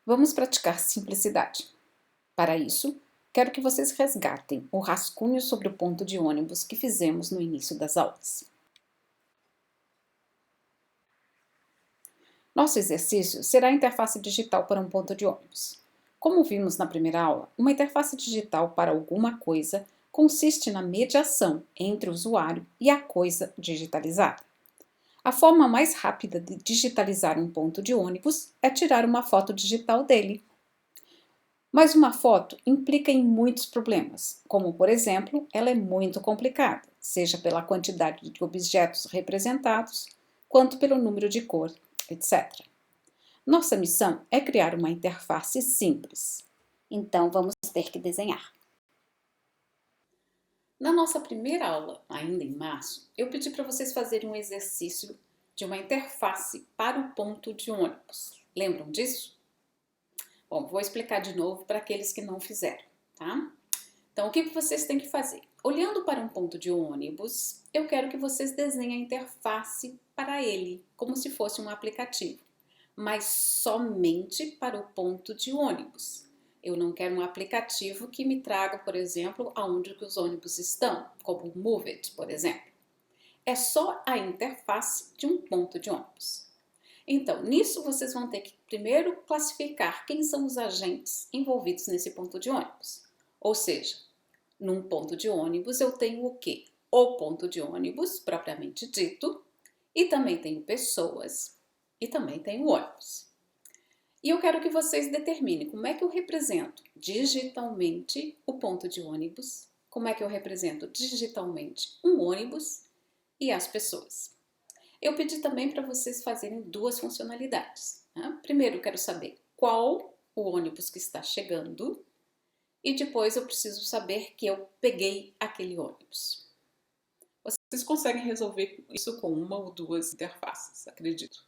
Vamos praticar simplicidade. Para isso, quero que vocês resgatem o rascunho sobre o ponto de ônibus que fizemos no início das aulas. Nosso exercício será a interface digital para um ponto de ônibus. Como vimos na primeira aula, uma interface digital para alguma coisa consiste na mediação entre o usuário e a coisa digitalizada. A forma mais rápida de digitalizar um ponto de ônibus é tirar uma foto digital dele. Mas uma foto implica em muitos problemas, como, por exemplo, ela é muito complicada, seja pela quantidade de objetos representados, quanto pelo número de cor, etc. Nossa missão é criar uma interface simples. Então, vamos ter que desenhar. Na nossa primeira aula, ainda em março, eu pedi para vocês fazerem um exercício de uma interface para o ponto de ônibus. Lembram disso? Bom, vou explicar de novo para aqueles que não fizeram, tá? Então, o que vocês têm que fazer? Olhando para um ponto de ônibus, eu quero que vocês desenhem a interface para ele, como se fosse um aplicativo, mas somente para o ponto de ônibus. Eu não quero um aplicativo que me traga, por exemplo, aonde que os ônibus estão, como o Move It, por exemplo. É só a interface de um ponto de ônibus. Então, nisso vocês vão ter que primeiro classificar quem são os agentes envolvidos nesse ponto de ônibus. Ou seja, num ponto de ônibus eu tenho o quê? O ponto de ônibus, propriamente dito, e também tenho pessoas, e também tenho ônibus. E eu quero que vocês determinem como é que eu represento digitalmente o ponto de ônibus, como é que eu represento digitalmente um ônibus e as pessoas. Eu pedi também para vocês fazerem duas funcionalidades. Né? Primeiro, eu quero saber qual o ônibus que está chegando e depois eu preciso saber que eu peguei aquele ônibus. Vocês conseguem resolver isso com uma ou duas interfaces, acredito.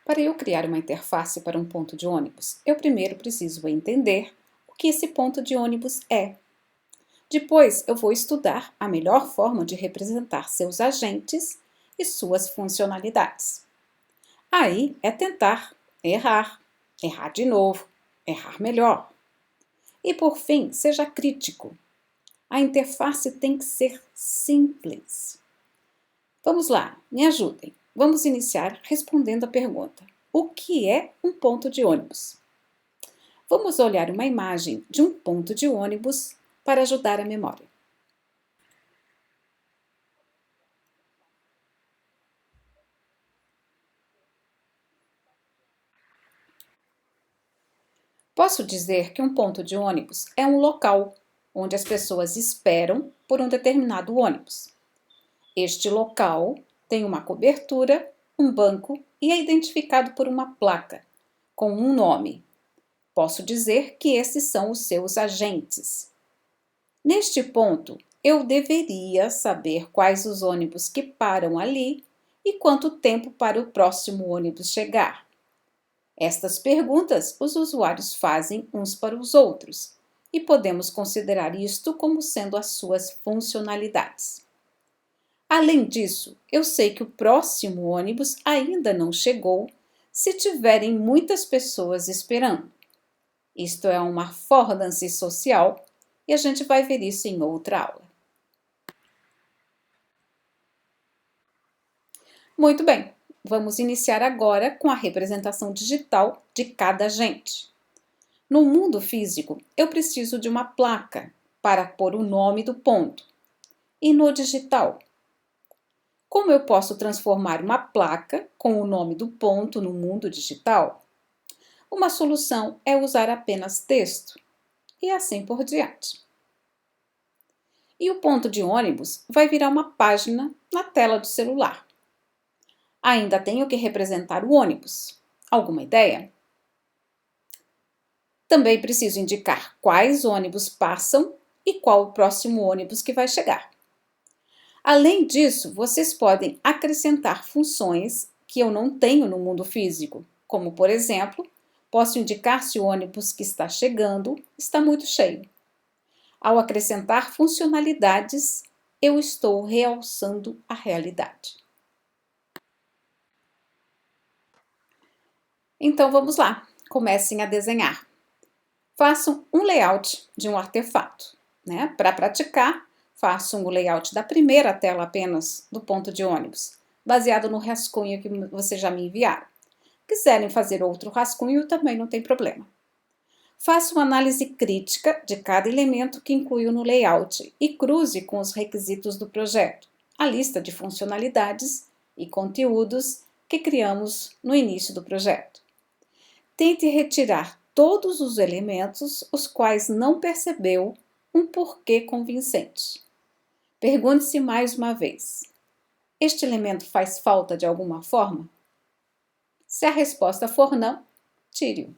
Para eu criar uma interface para um ponto de ônibus, eu primeiro preciso entender o que esse ponto de ônibus é. Depois, eu vou estudar a melhor forma de representar seus agentes e suas funcionalidades. Aí é tentar, errar de novo, errar melhor. E por fim, seja crítico. A interface tem que ser simples. Vamos lá, me ajudem. Vamos iniciar respondendo a pergunta: o que é um ponto de ônibus? Vamos olhar uma imagem de um ponto de ônibus para ajudar a memória. Posso dizer que um ponto de ônibus é um local onde as pessoas esperam por um determinado ônibus. Este local tem uma cobertura, um banco e é identificado por uma placa com um nome. Posso dizer que esses são os seus agentes. Neste ponto, eu deveria saber quais os ônibus que param ali e quanto tempo para o próximo ônibus chegar. Estas perguntas os usuários fazem uns para os outros e podemos considerar isto como sendo as suas funcionalidades. Além disso, eu sei que o próximo ônibus ainda não chegou se tiverem muitas pessoas esperando. Isto é uma affordance social e a gente vai ver isso em outra aula. Muito bem, vamos iniciar agora com a representação digital de cada agente. No mundo físico, eu preciso de uma placa para pôr o nome do ponto. E no digital? Como eu posso transformar uma placa com o nome do ponto no mundo digital? Uma solução é usar apenas texto, e assim por diante. E o ponto de ônibus vai virar uma página na tela do celular. Ainda tenho que representar o ônibus. Alguma ideia? Também preciso indicar quais ônibus passam e qual o próximo ônibus que vai chegar. Além disso, vocês podem acrescentar funções que eu não tenho no mundo físico, como, por exemplo, posso indicar se o ônibus que está chegando está muito cheio. Ao acrescentar funcionalidades, eu estou realçando a realidade. Então vamos lá, comecem a desenhar. Façam um layout de um artefato, né? Para praticar, façam o layout da primeira tela apenas do ponto de ônibus, baseado no rascunho que vocês já me enviaram. Quiserem fazer outro rascunho, também não tem problema. Faça uma análise crítica de cada elemento que incluiu no layout e cruze com os requisitos do projeto, a lista de funcionalidades e conteúdos que criamos no início do projeto. Tente retirar todos os elementos os quais não percebeu um porquê convincente. Pergunte-se mais uma vez: este elemento faz falta de alguma forma? Se a resposta for não, tire-o.